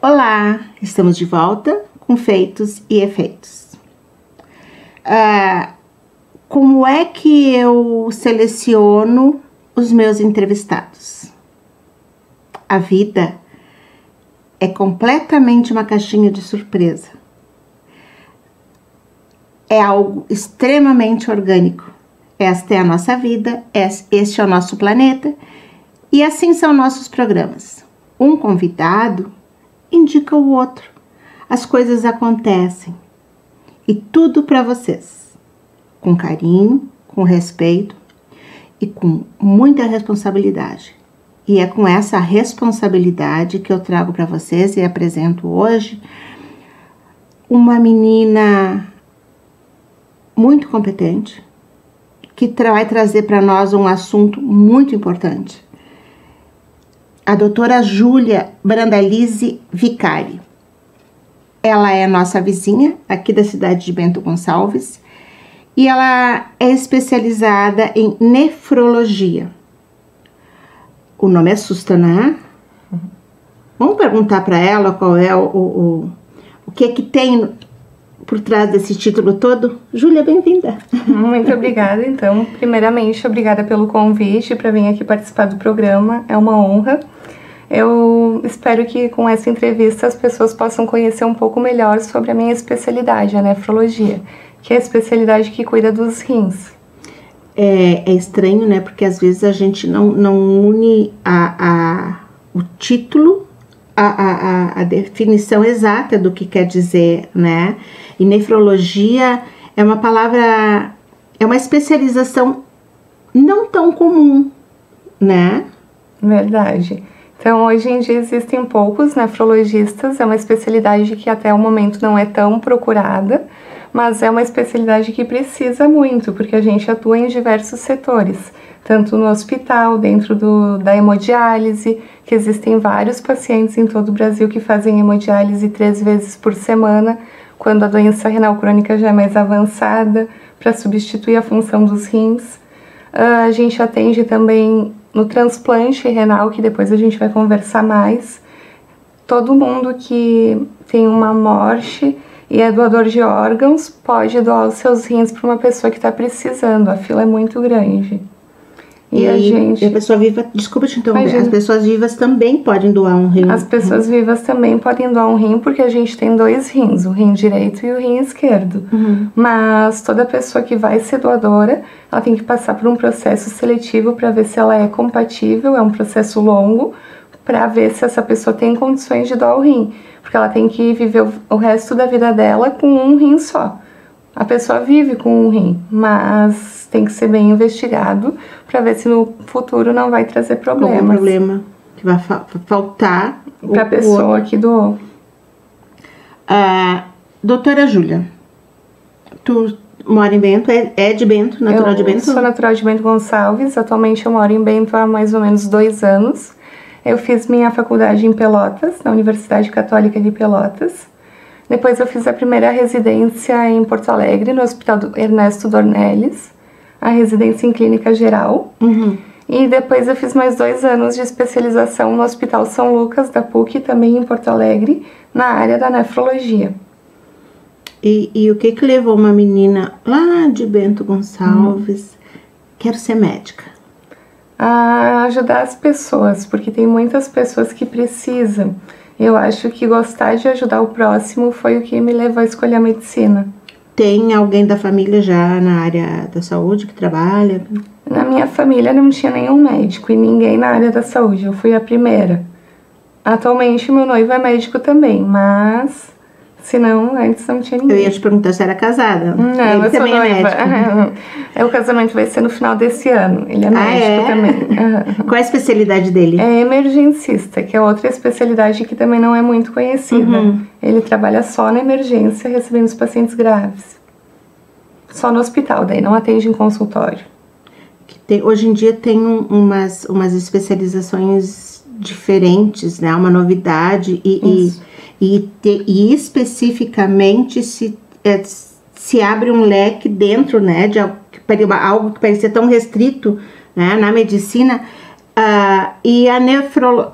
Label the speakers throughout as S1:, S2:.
S1: Olá, estamos de volta com Feitos e Efeitos. Como é que eu seleciono os meus entrevistados? A vida é completamente uma caixinha de surpresa. É algo extremamente orgânico. Esta é a nossa vida, este é o nosso planeta e assim são nossos programas. Um convidado indica o outro. As coisas acontecem. E tudo para vocês. Com carinho, com respeito e com muita responsabilidade. E é com essa responsabilidade que eu trago para vocês e apresento hoje uma menina muito competente que vai trazer para nós um assunto muito importante. A doutora Júlia Brandalize Vicari. Ela é nossa vizinha aqui da cidade de Bento Gonçalves e ela é especializada em nefrologia. O nome assusta, né? Vamos perguntar para ela qual é o que é que tem por trás desse título todo. Júlia, bem-vinda.
S2: Muito obrigada, então. Primeiramente, obrigada pelo convite para vir aqui participar do programa. É uma honra. Eu espero que com essa entrevista as pessoas possam conhecer um pouco melhor sobre a minha especialidade, a nefrologia, que é a especialidade que cuida dos rins.
S1: É estranho, né? Porque às vezes a gente não une o título a definição exata do que quer dizer, né? E nefrologia é uma palavra, é uma especialização não tão comum, né?
S2: Verdade. Então, hoje em dia existem poucos nefrologistas, é uma especialidade que até o momento não é tão procurada, mas é uma especialidade que precisa muito, porque a gente atua em diversos setores, tanto no hospital, dentro da hemodiálise, que existem vários pacientes em todo o Brasil que fazem hemodiálise 3 vezes por semana, quando a doença renal crônica já é mais avançada, para substituir a função dos rins. A gente atende também no transplante renal, que depois a gente vai conversar mais. Todo mundo que tem uma morte e é doador de órgãos pode doar os seus rins para uma pessoa que está precisando. A fila é muito grande.
S1: E a pessoa viva, desculpa te interromper, as pessoas vivas também podem doar um rim.
S2: As pessoas vivas também podem doar um rim, porque a gente tem 2 rins, o rim direito e o rim esquerdo. Mas toda pessoa que vai ser doadora, ela tem que passar por um processo seletivo para ver se ela é compatível, é um processo longo, para ver se essa pessoa tem condições de doar o rim. Porque ela tem que viver o resto da vida dela com um rim só. A pessoa vive com um rim, mas tem que ser bem investigado para ver se no futuro não vai trazer problemas.
S1: Algum problema que vai faltar
S2: para a pessoa que doou.
S1: Doutora Júlia, tu mora em Bento, é de Bento, natural de Bento?
S2: Eu sou natural de Bento Gonçalves, atualmente eu moro em Bento há mais ou menos 2 anos. Eu fiz minha faculdade em Pelotas, na Universidade Católica de Pelotas. Depois eu fiz a primeira residência em Porto Alegre, no Hospital Ernesto Dornelles, a residência em clínica geral. E depois eu fiz mais 2 anos de especialização no Hospital São Lucas, da PUC, também em Porto Alegre, na área da nefrologia.
S1: E o que levou uma menina lá de Bento Gonçalves, quero ser médica?
S2: A ajudar as pessoas, porque tem muitas pessoas que precisam. Eu acho que gostar de ajudar o próximo foi o que me levou a escolher a medicina.
S1: Tem alguém da família já na área da saúde que trabalha?
S2: Na minha família não tinha nenhum médico e ninguém na área da saúde. Eu fui a primeira. Atualmente meu noivo é médico também, mas se não, antes não tinha ninguém.
S1: Eu ia te perguntar se era casada.
S2: Não,
S1: ele
S2: eu
S1: também
S2: sou noiva.
S1: é médico.
S2: O casamento vai ser no final desse ano. Ele é médico também.
S1: Qual é a especialidade dele?
S2: É emergencista, que é outra especialidade que também não é muito conhecida. Ele trabalha só na emergência, recebendo os pacientes graves. Só no hospital, daí não atende em consultório.
S1: Hoje em dia tem umas especializações diferentes, né? Uma novidade e especificamente se abre um leque dentro, né, de algo que parecia tão restrito, né, na medicina, e a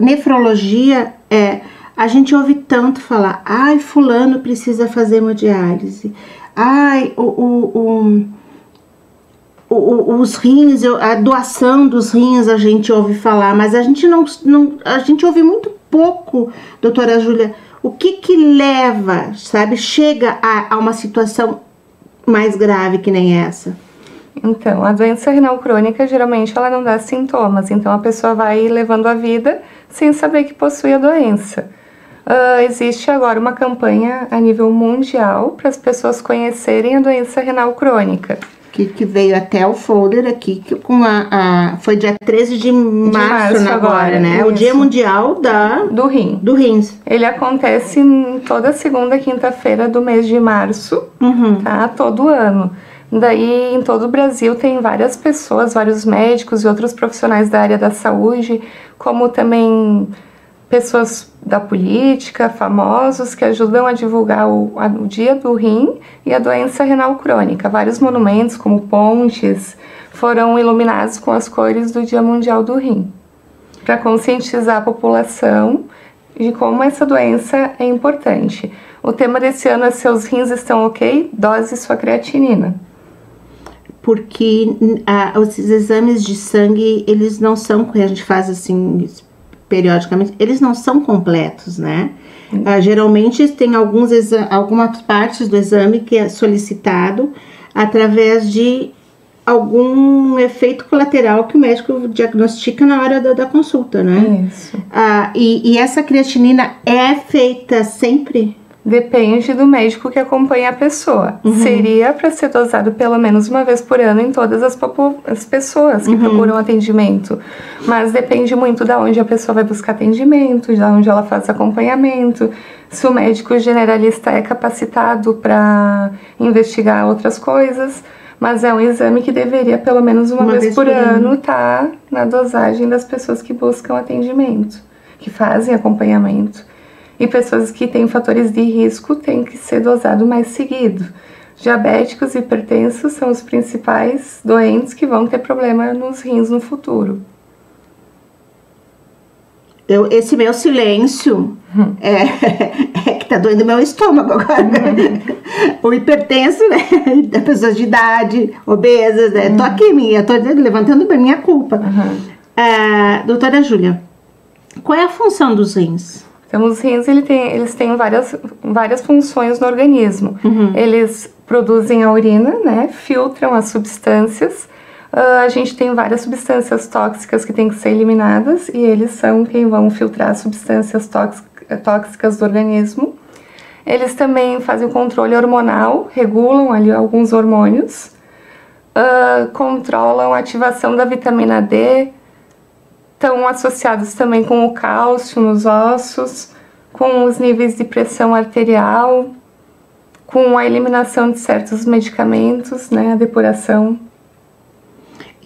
S1: nefrologia é A gente ouve tanto falar, ai, fulano precisa fazer hemodiálise, ai, os rins, a doação dos rins a gente ouve falar, mas a gente a gente ouve muito pouco, doutora Júlia, o que leva, sabe, chega a uma situação mais grave que nem essa?
S2: Então, a doença renal crônica, geralmente, ela não dá sintomas, então a pessoa vai levando a vida sem saber que possui a doença. Existe agora uma campanha a nível mundial para as pessoas conhecerem a doença renal crônica.
S1: Que veio até o folder aqui, com foi dia 13 de março agora, né? Isso. O Dia Mundial do Rins.
S2: Ele acontece toda segunda quinta-feira do mês de março, tá? Todo ano. Daí, em todo o Brasil, tem várias pessoas, vários médicos e outros profissionais da área da saúde, como também pessoas da política, famosos, que ajudam a divulgar o Dia do Rim e a doença renal crônica. Vários monumentos, como pontes, foram iluminados com as cores do Dia Mundial do Rim, para conscientizar a população de como essa doença é importante. O tema desse ano é Seus Rins Estão Ok? Dose sua creatinina.
S1: Porque os exames de sangue, eles não são, que a gente faz assim periodicamente, eles não são completos, né? Geralmente tem algumas partes do exame que é solicitado através de algum efeito colateral que o médico diagnostica na hora da consulta, né?
S2: Isso.
S1: E essa creatinina é feita sempre?
S2: Depende do médico que acompanha a pessoa. Seria para ser dosado pelo menos uma vez por ano em todas as pessoas que procuram atendimento. Mas depende muito de onde a pessoa vai buscar atendimento, de onde ela faz acompanhamento, se o médico generalista é capacitado para investigar outras coisas. Mas é um exame que deveria pelo menos uma vez por ano estar na dosagem das pessoas que buscam atendimento, que fazem acompanhamento. E pessoas que têm fatores de risco têm que ser dosado mais seguido. Diabéticos e hipertensos são os principais doentes que vão ter problema nos rins no futuro.
S1: Esse meu silêncio é que tá doendo meu estômago agora. O hipertenso, né? Das pessoas de idade, obesas, né? Tô aqui, tô levantando bem minha culpa. Doutora Júlia, qual é a função dos rins?
S2: Então, os rins, eles têm várias funções no organismo. Eles produzem a urina, né? Filtram as substâncias. A gente tem várias substâncias tóxicas que têm que ser eliminadas e eles são quem vão filtrar as substâncias tóxicas do organismo. Eles também fazem o controle hormonal, regulam ali alguns hormônios, controlam a ativação da vitamina D, estão associados também com o cálcio nos ossos, com os níveis de pressão arterial, com a eliminação de certos medicamentos, né, a depuração.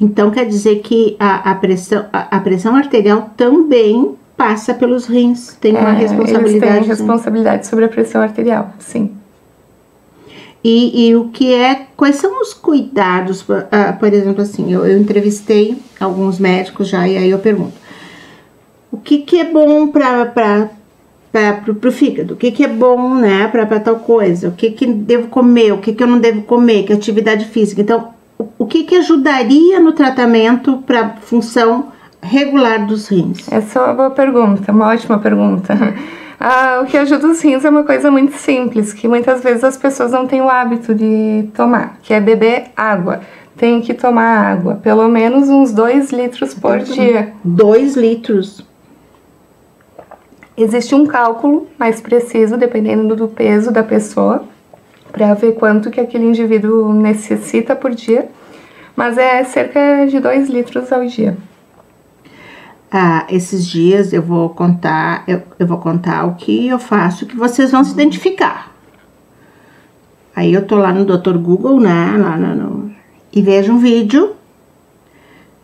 S1: Então quer dizer que a pressão arterial também passa pelos rins, tem uma responsabilidade.
S2: Eles têm responsabilidade sobre a pressão arterial, sim.
S1: E quais são os cuidados, por exemplo, assim, eu entrevistei alguns médicos já, e aí eu pergunto, o que é bom pro fígado, o que é bom, né, para tal coisa, o que devo comer, o que eu não devo comer, que atividade física, então, o que ajudaria no tratamento para função regular dos rins?
S2: Essa é uma boa pergunta, uma ótima pergunta. O que ajuda os rins é uma coisa muito simples, que muitas vezes as pessoas não têm o hábito de tomar, que é beber água. Tem que tomar água, pelo menos uns 2 litros por dia.
S1: 2 litros?
S2: Existe um cálculo mais preciso, dependendo do peso da pessoa, para ver quanto que aquele indivíduo necessita por dia, mas é cerca de 2 litros ao dia.
S1: Esses dias eu vou contar o que eu faço, que vocês vão se identificar. Aí eu tô lá no Dr. Google, né, e vejo um vídeo,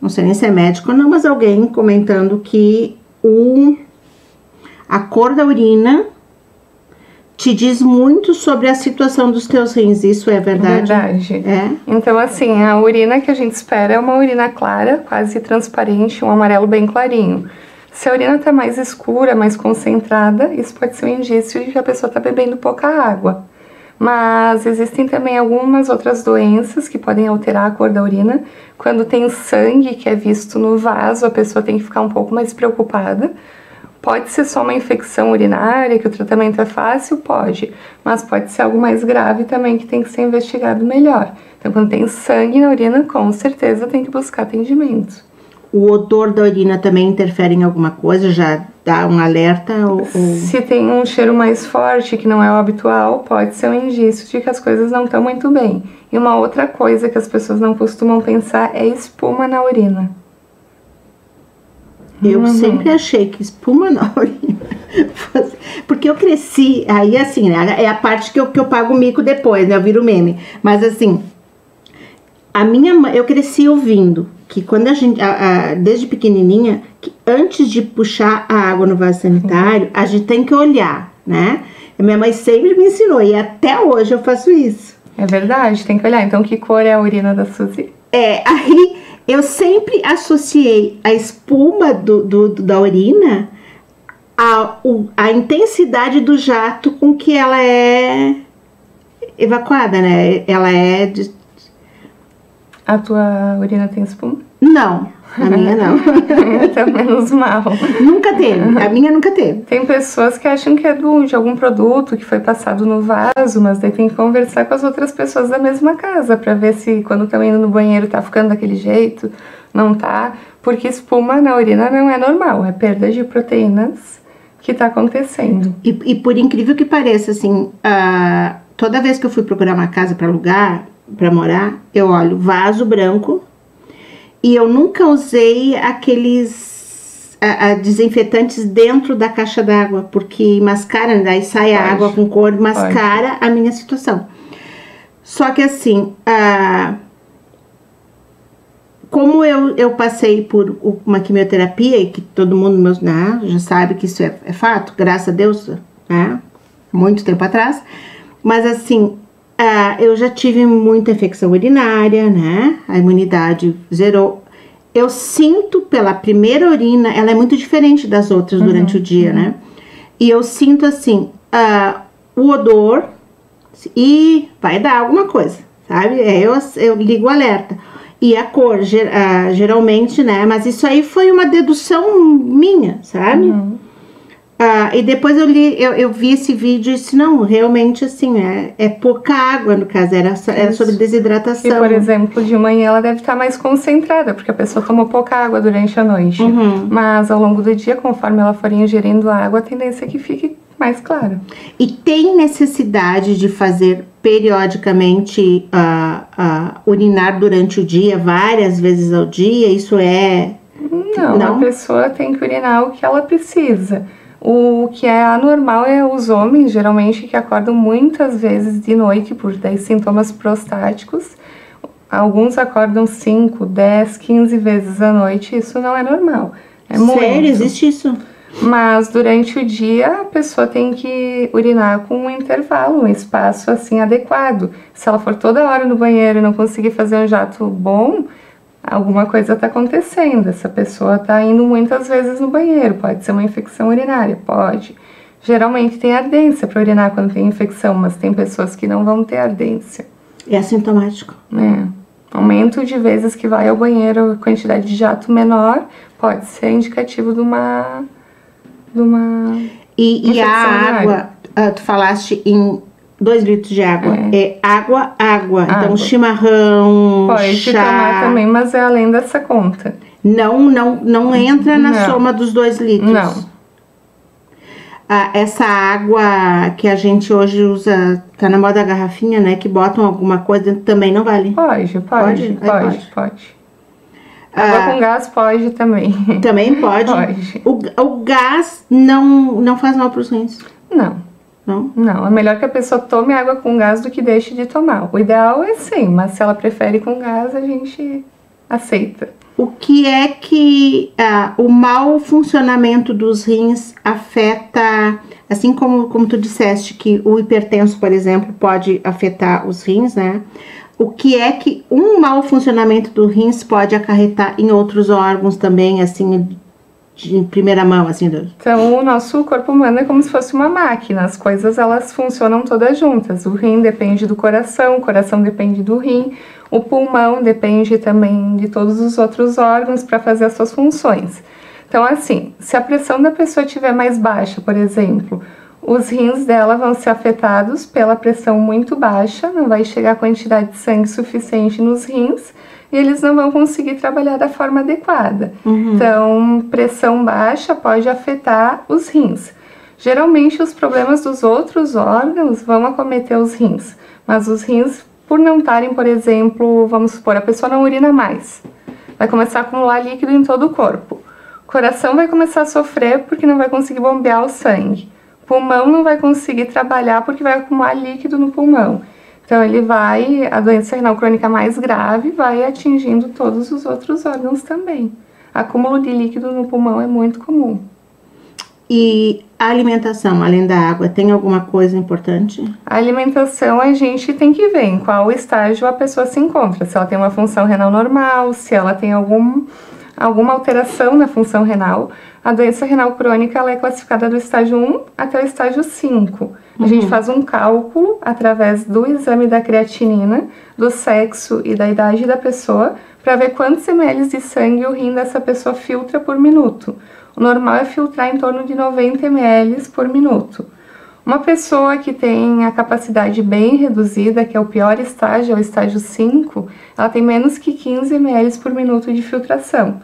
S1: não sei nem se é médico ou não, mas alguém comentando que a cor da urina te diz muito sobre a situação dos teus rins, isso é verdade?
S2: Verdade.
S1: É?
S2: Então, assim, a urina que a gente espera é uma urina clara, quase transparente, um amarelo bem clarinho. Se a urina está mais escura, mais concentrada, isso pode ser um indício de que a pessoa está bebendo pouca água. Mas existem também algumas outras doenças que podem alterar a cor da urina. Quando tem sangue que é visto no vaso, a pessoa tem que ficar um pouco mais preocupada. Pode ser só uma infecção urinária, que o tratamento é fácil? Pode. Mas pode ser algo mais grave também, que tem que ser investigado melhor. Então, quando tem sangue na urina, com certeza tem que buscar atendimento.
S1: O odor da urina também interfere em alguma coisa? Já dá um alerta?
S2: Se tem um cheiro mais forte, que não é o habitual, pode ser um indício de que as coisas não estão muito bem. E uma outra coisa que as pessoas não costumam pensar é espuma na urina.
S1: Eu sempre achei que espuma na urina. Porque eu cresci, aí assim, né, é a parte que eu pago o mico depois, né? Eu viro meme. Mas assim, a minha mãe, eu cresci ouvindo que quando a gente, desde pequenininha, que antes de puxar a água no vaso sanitário, a gente tem que olhar, né? A minha mãe sempre me ensinou e até hoje eu faço isso.
S2: É verdade, tem que olhar. Então, que cor é a urina da Suzy?
S1: Aí eu sempre associei a espuma da urina à intensidade do jato com que ela é evacuada, né? Ela é...
S2: A tua urina tem espuma?
S1: Não, a minha não.
S2: Então, menos mal.
S1: Nunca teve, a minha nunca teve.
S2: Tem pessoas que acham que é de algum produto que foi passado no vaso, mas daí tem que conversar com as outras pessoas da mesma casa para ver se quando estão indo no banheiro tá ficando daquele jeito, não tá, porque espuma na urina não é normal, é perda de proteínas que tá acontecendo.
S1: E por incrível que pareça, assim, toda vez que eu fui procurar uma casa para alugar, para morar, eu olho vaso branco e eu nunca usei aqueles desinfetantes dentro da caixa d'água, porque mascara, daí sai a água com cor, mascara a minha situação. Só que assim, como eu passei por uma quimioterapia e que todo mundo já sabe que isso é fato, graças a Deus, né? Muito tempo atrás, mas assim, eu já tive muita infecção urinária, né? A imunidade zerou. Eu sinto pela primeira urina, ela é muito diferente das outras durante o dia, né? E eu sinto assim, o odor e vai dar alguma coisa, sabe? Eu ligo o alerta. E a cor, geralmente, né? Mas isso aí foi uma dedução minha, sabe? E depois eu vi esse vídeo e disse, não, realmente assim, é pouca água, no caso, era sobre desidratação.
S2: E, por exemplo, de manhã ela deve estar mais concentrada, porque a pessoa tomou pouca água durante a noite. Mas ao longo do dia, conforme ela for ingerindo água, a tendência é que fique mais claro. E
S1: tem necessidade de fazer periodicamente urinar durante o dia, várias vezes ao dia? Isso é...
S2: Não, a pessoa tem que urinar o que ela precisa. O que é anormal é os homens, geralmente, que acordam muitas vezes de noite por sintomas prostáticos. Alguns acordam 5, 10, 15 vezes à noite. Isso não é normal. É muito.
S1: Sério? Existe isso?
S2: Mas durante o dia a pessoa tem que urinar com um intervalo, um espaço assim adequado. Se ela for toda hora no banheiro e não conseguir fazer um jato bom, alguma coisa está acontecendo. Essa pessoa está indo muitas vezes no banheiro. Pode ser uma infecção urinária, pode. Geralmente tem ardência para urinar quando tem infecção, mas tem pessoas que não vão ter ardência.
S1: É assintomático.
S2: Aumento de vezes que vai ao banheiro, quantidade de jato menor, pode ser indicativo de uma
S1: E a água, tu falaste em 2 litros de água. É água. Então, chimarrão,
S2: pode
S1: chá...
S2: tomar também, mas é além dessa conta.
S1: Não entra na soma dos 2 litros.
S2: Não.
S1: Essa água que a gente hoje usa, tá na moda da garrafinha, né? Que botam alguma coisa dentro, também não vale?
S2: Pode. Água com gás pode também.
S1: Também pode?
S2: Pode.
S1: O gás não faz mal para os rins?
S2: Não, é melhor que a pessoa tome água com gás do que deixe de tomar. O ideal é sim, mas se ela prefere com gás, a gente aceita.
S1: O que é que o mau funcionamento dos rins afeta, assim como tu disseste que o hipertenso, por exemplo, pode afetar os rins, né? O que é que um mau funcionamento do rins pode acarretar em outros órgãos também, assim, de primeira mão, assim.
S2: Então, o nosso corpo humano é como se fosse uma máquina. As coisas, elas funcionam todas juntas. O rim depende do coração, o coração depende do rim, o pulmão depende também de todos os outros órgãos para fazer as suas funções. Então, assim, se a pressão da pessoa estiver mais baixa, por exemplo, os rins dela vão ser afetados pela pressão muito baixa, não vai chegar a quantidade de sangue suficiente nos rins, e eles não vão conseguir trabalhar da forma adequada. Então, pressão baixa pode afetar os rins. Geralmente, os problemas dos outros órgãos vão acometer os rins, mas os rins, por não estarem, por exemplo, vamos supor, a pessoa não urina mais, vai começar a acumular líquido em todo o corpo. O coração vai começar a sofrer porque não vai conseguir bombear o sangue. O pulmão não vai conseguir trabalhar porque vai acumular líquido no pulmão. Então, a doença renal crônica mais grave vai atingindo todos os outros órgãos também. Acúmulo de líquido no pulmão é muito comum.
S1: E a alimentação, além da água, tem alguma coisa importante?
S2: A alimentação a gente tem que ver em qual estágio a pessoa se encontra. Se ela tem uma função renal normal, se ela tem alguma alteração na função renal. A doença renal crônica ela é classificada do estágio 1 até o estágio 5. A gente faz um cálculo através do exame da creatinina, do sexo e da idade da pessoa, para ver quantos ml de sangue o rim dessa pessoa filtra por minuto. O normal é filtrar em torno de 90 ml por minuto. Uma pessoa que tem a capacidade bem reduzida, que é o pior estágio, é o estágio 5, ela tem menos que 15 ml por minuto de filtração.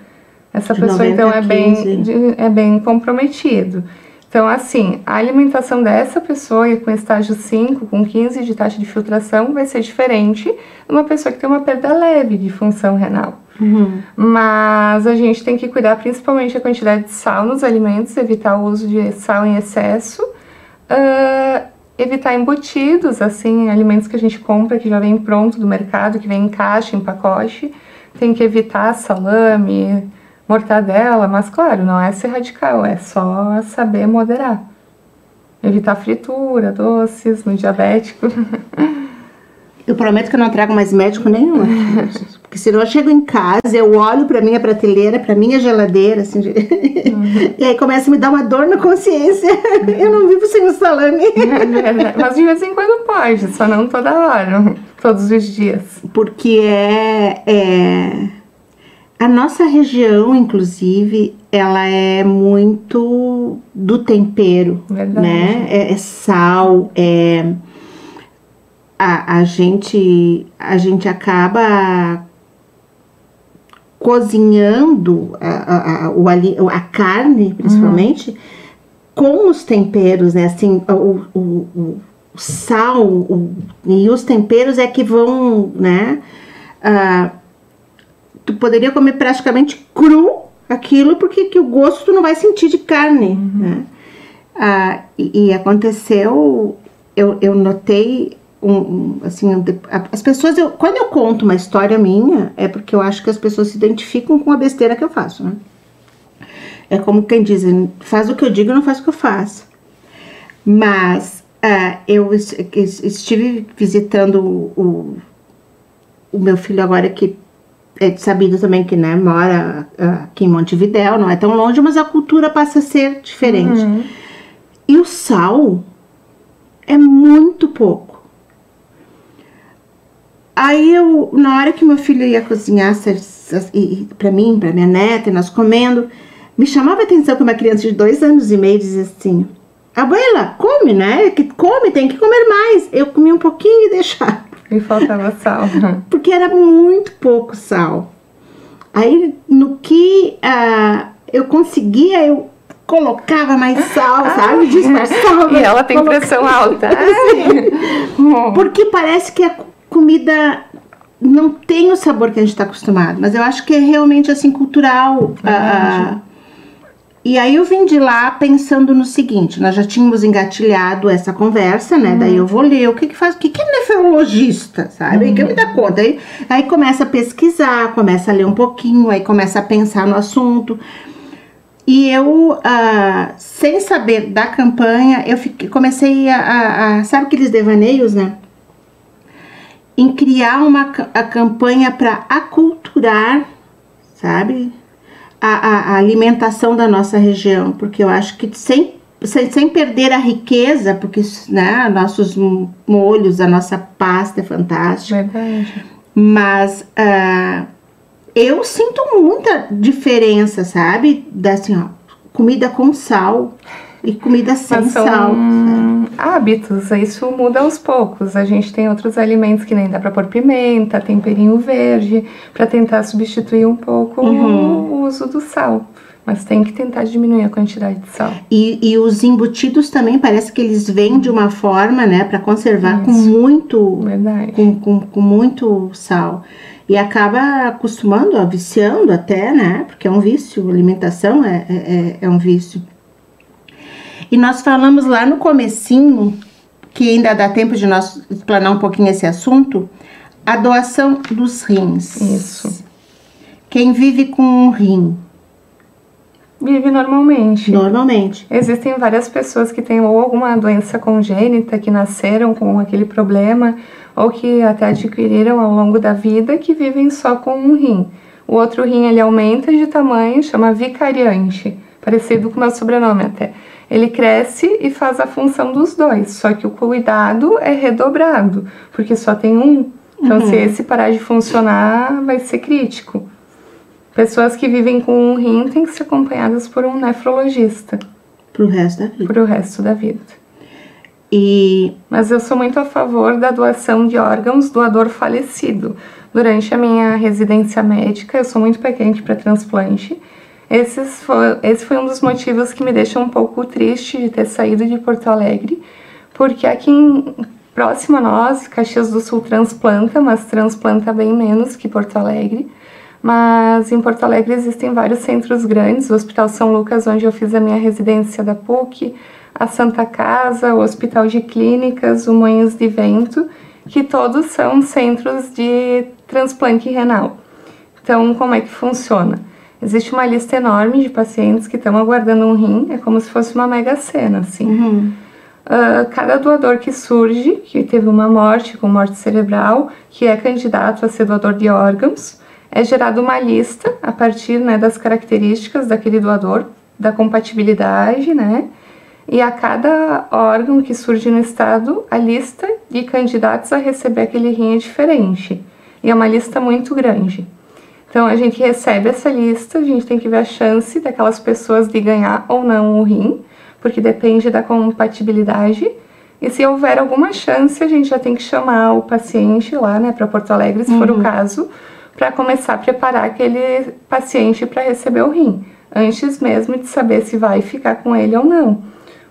S2: Essa pessoa, então, é bem comprometido. Então, assim, a alimentação dessa pessoa com estágio 5, com 15 de taxa de filtração, vai ser diferente de uma pessoa que tem uma perda leve de função renal. Mas a gente tem que cuidar principalmente da quantidade de sal nos alimentos, evitar o uso de sal em excesso, evitar embutidos, assim, alimentos que a gente compra, que já vem pronto do mercado, que vem em caixa, em pacote. Tem que evitar salame, mortadela, mas claro, não é ser radical, é só saber moderar. Evitar fritura, doces, no diabético.
S1: Eu prometo que eu não trago mais médico nenhum. Porque senão eu chego em casa, eu olho pra minha prateleira, pra minha geladeira, assim, e aí começa a me dar uma dor na consciência. Eu não vivo sem o salame.
S2: Mas de vez em quando pode, só não toda hora, todos os dias.
S1: Porque a nossa região, inclusive, ela é muito do tempero, né? É sal, a gente acaba cozinhando a carne, principalmente, com os temperos, né? Assim, o sal e os temperos é que vão, né? Tu poderia comer praticamente cru aquilo, porque que o gosto tu não vai sentir de carne, né? E aconteceu, eu notei, as pessoas, quando eu conto uma história minha, é porque eu acho que as pessoas se identificam com a besteira que eu faço, né? É como quem diz, faz o que eu digo, não faz o que eu faço. Mas eu estive visitando o meu filho agora, que é sabido também que, né, mora aqui em Montevidéu, não é tão longe, mas a cultura passa a ser diferente. E o sal é muito pouco. Aí na hora que meu filho ia cozinhar pra mim, pra minha neta, e nós comendo, me chamava a atenção que uma criança de 2 anos e meio dizia assim: abuela, come, né? Come, tem que comer mais. Eu comi um pouquinho e deixava.
S2: E faltava sal.
S1: Porque era muito pouco sal. Aí, no que eu conseguia, eu colocava mais sal, sabe? Disfarçava.
S2: E ela tem pressão alta.
S1: Porque parece que a comida não tem o sabor que a gente está acostumado. Mas eu acho que é realmente, assim, cultural. E aí eu vim de lá pensando no seguinte: nós já tínhamos engatilhado essa conversa, né? Daí eu vou ler o que faz, o que é nefrologista, sabe? Que me dá conta. Aí começa a pesquisar, começa a ler um pouquinho, aí começa a pensar no assunto. E eu, sem saber da campanha, comecei sabe aqueles devaneios, né? Em criar a campanha para aculturar, sabe? a alimentação da nossa região, porque eu acho que sem perder a riqueza, porque, né, nossos molhos, a nossa pasta é fantástica.
S2: Verdade.
S1: Mas eu sinto muita diferença, sabe? Assim, ó, comida com sal e comida sem sal.
S2: Hábitos, isso muda aos poucos. A gente tem outros alimentos que nem dá pra pôr pimenta, temperinho verde, pra tentar substituir um pouco o uso do sal. Mas tem que tentar diminuir a quantidade de sal.
S1: E os embutidos também parece que eles vêm de uma forma, né, para conservar com muito, com muito sal. E acaba acostumando, viciando até, né, porque é um vício, a alimentação é um vício. E nós falamos lá no comecinho, que ainda dá tempo de nós explanar um pouquinho esse assunto, a doação dos rins.
S2: Isso.
S1: Quem vive com um rim?
S2: Vive normalmente.
S1: Normalmente.
S2: Existem várias pessoas que têm ou alguma doença congênita, que nasceram com aquele problema, ou que até adquiriram ao longo da vida, que vivem só com um rim. O outro rim, ele aumenta de tamanho, chama vicariante, parecido com o meu sobrenome até. Ele cresce e faz a função dos dois, só que o cuidado é redobrado, porque só tem um. Então, se esse parar de funcionar, vai ser crítico. Pessoas que vivem com um rim têm que ser acompanhadas por um nefrologista.
S1: Pro resto da vida.
S2: Pro resto da vida. Mas eu sou muito a favor da doação de órgãos doador falecido. Durante a minha residência médica, eu sou muito pequena para transplante. Esse foi um dos motivos que me deixa um pouco triste de ter saído de Porto Alegre, porque aqui próximo a nós, Caxias do Sul transplanta, mas transplanta bem menos que Porto Alegre. Mas em Porto Alegre existem vários centros grandes, o Hospital São Lucas, onde eu fiz a minha residência da PUC, a Santa Casa, o Hospital de Clínicas, o Moinhos de Vento, que todos são centros de transplante renal. Então, como é que funciona? Existe uma lista enorme de pacientes que estão aguardando um rim, é como se fosse uma mega-sena, assim. Cada doador que surge, que teve uma morte com morte cerebral, que é candidato a ser doador de órgãos, é gerada uma lista a partir, né, das características daquele doador, da compatibilidade, né? E a cada órgão que surge no estado, a lista de candidatos a receber aquele rim é diferente. E é uma lista muito grande. Então, a gente recebe essa lista, a gente tem que ver a chance daquelas pessoas de ganhar ou não o rim, porque depende da compatibilidade. E se houver alguma chance, a gente já tem que chamar o paciente lá, né, para Porto Alegre, se for o caso, para começar a preparar aquele paciente para receber o rim, antes mesmo de saber se vai ficar com ele ou não.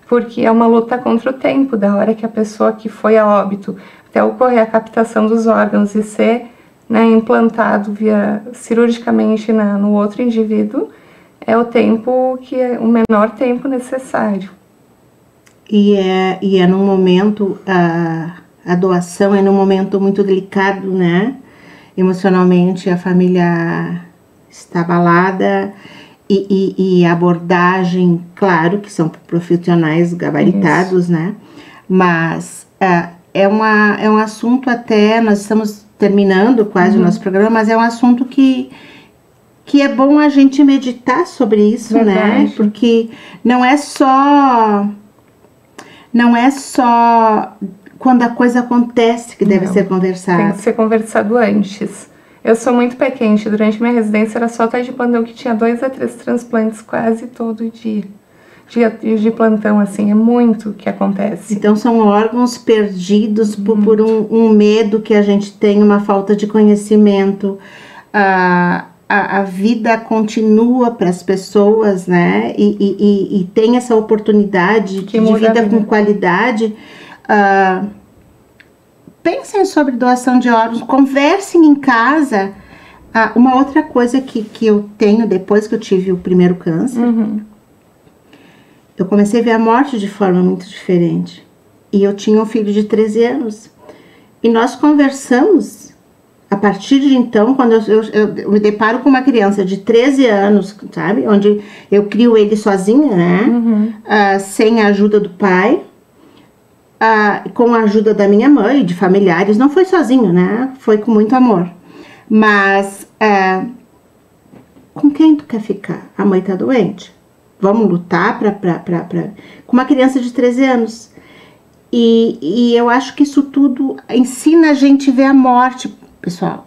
S2: Porque é uma luta contra o tempo, da hora que a pessoa que foi a óbito, até ocorrer a captação dos órgãos e ser, né, implantado cirurgicamente no outro indivíduo, é o tempo que é o menor tempo necessário.
S1: E é num momento, a doação é num momento muito delicado, né? Emocionalmente a família está abalada e a abordagem, claro que são profissionais gabaritados, né? Mas é um assunto até, nós estamos terminando quase o nosso programa, mas é um assunto que é bom a gente meditar sobre isso, né? Porque não é só quando a coisa acontece que deve ser conversado.
S2: Tem que ser conversado antes. Eu sou muito pequente, durante minha residência era só de plantão que tinha 2 a 3 transplantes quase todo dia. Dia de plantão, assim, é muito que acontece.
S1: Então são órgãos perdidos por um medo que a gente tem, uma falta de conhecimento. A vida continua para as pessoas, né? E tem essa oportunidade de vida com qualidade. Pensem sobre doação de órgãos, conversem em casa. Uma outra coisa que eu tenho depois que eu tive o primeiro câncer, eu comecei a ver a morte de forma muito diferente. E eu tinha um filho de 13 anos. E nós conversamos. A partir de então, quando eu me deparo com uma criança de 13 anos, sabe? Onde eu crio ele sozinha, né? Sem a ajuda do pai. Com a ajuda da minha mãe, de familiares. Não foi sozinho, né? Foi com muito amor. Mas Com quem tu quer ficar? A mãe tá doente? Vamos lutar com uma criança de 13 anos. E eu acho que isso tudo ensina a gente a ver a morte, pessoal.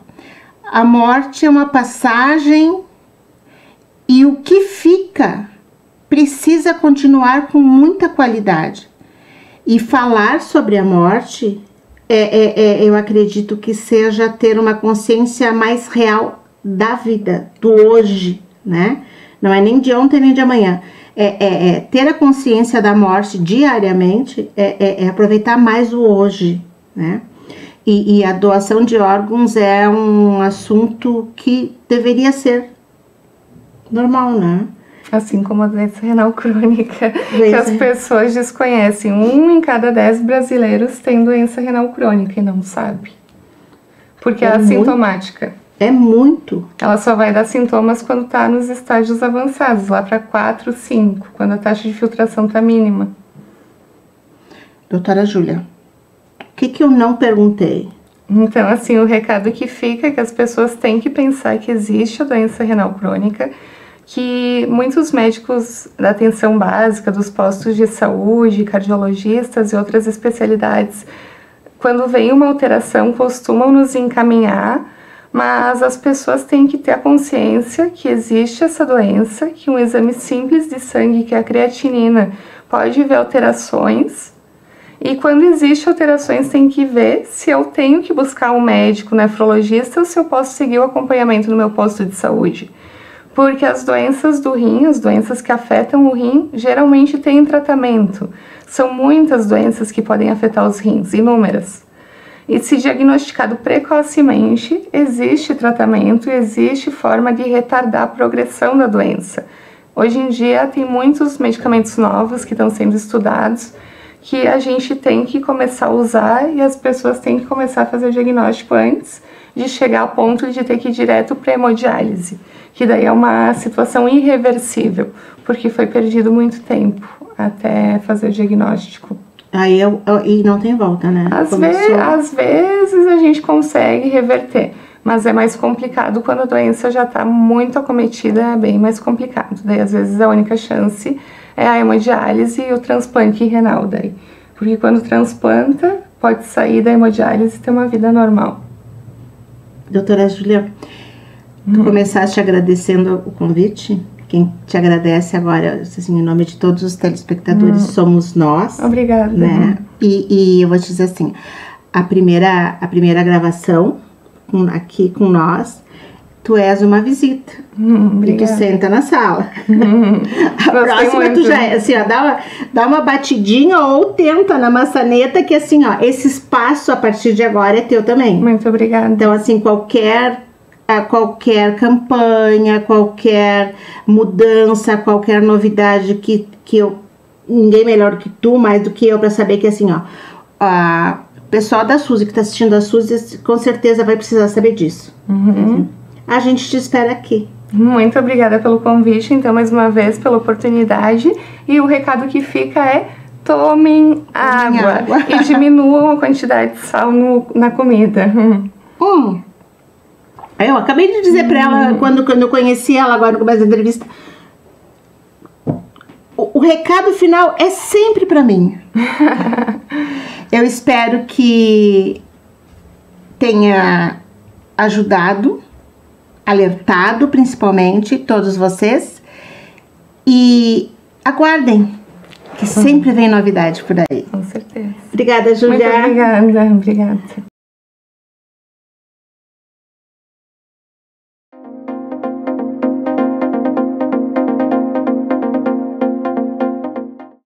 S1: A morte é uma passagem e o que fica precisa continuar com muita qualidade. E falar sobre a morte, eu acredito que seja ter uma consciência mais real da vida, do hoje, né? Não é nem de ontem nem de amanhã. Ter a consciência da morte diariamente, aproveitar mais o hoje, né? E a doação de órgãos é um assunto que deveria ser normal, né?
S2: Assim como a doença renal crônica, que as pessoas desconhecem. 1 em cada 10 brasileiros tem doença renal crônica e não sabe. Porque é assintomática.
S1: É muito.
S2: Ela só vai dar sintomas quando está nos estágios avançados, lá para 4, 5, quando a taxa de filtração está mínima.
S1: Doutora Júlia, o que eu não perguntei?
S2: Então, assim, o recado que fica é que as pessoas têm que pensar que existe a doença renal crônica, que muitos médicos da atenção básica, dos postos de saúde, cardiologistas e outras especialidades, quando vem uma alteração, costumam nos encaminhar, mas as pessoas têm que ter a consciência que existe essa doença, que um exame simples de sangue, que é a creatinina, pode ver alterações, e quando existe alterações tem que ver se eu tenho que buscar um médico nefrologista ou se eu posso seguir o acompanhamento no meu posto de saúde. Porque as doenças do rim, as doenças que afetam o rim, geralmente têm tratamento. São muitas doenças que podem afetar os rins, inúmeras. E se diagnosticado precocemente, existe tratamento e existe forma de retardar a progressão da doença. Hoje em dia tem muitos medicamentos novos que estão sendo estudados, que a gente tem que começar a usar e as pessoas têm que começar a fazer o diagnóstico antes de chegar ao ponto de ter que ir direto para a hemodiálise, que daí é uma situação irreversível, porque foi perdido muito tempo até fazer o diagnóstico.
S1: Aí e não tem volta, né?
S2: Às vezes a gente consegue reverter, mas é mais complicado quando a doença já está muito acometida, é bem mais complicado. Daí às vezes a única chance é a hemodiálise e o transplante renal daí. Porque quando transplanta, pode sair da hemodiálise e ter uma vida normal.
S1: Doutora Júlia, tu começaste agradecendo o convite. Quem te agradece agora, assim, em nome de todos os telespectadores, somos nós.
S2: Obrigada.
S1: Né? E eu vou te dizer assim, a primeira gravação aqui com nós, tu és uma visita. E tu senta na sala. A próxima tu já é assim, ó, dá uma batidinha ou tenta na maçaneta que assim, ó, esse espaço a partir de agora é teu também.
S2: Muito obrigada.
S1: Então assim, qualquer campanha, qualquer mudança, qualquer novidade que ninguém melhor que tu, mais do que eu, para saber que assim, ó, o pessoal da Suzy que tá assistindo a Suzy com certeza vai precisar saber disso. A gente te espera aqui.
S2: Muito obrigada pelo convite, então, mais uma vez, pela oportunidade. E o recado que fica é: tomem água e diminuam a quantidade de sal na comida.
S1: Eu acabei de dizer pra ela, quando eu conheci ela agora no começo da entrevista, o recado final é sempre pra mim. Eu espero que tenha ajudado, alertado principalmente todos vocês, e aguardem, que sempre vem novidade por aí.
S2: Com certeza.
S1: Obrigada, Júlia.
S2: Muito obrigada.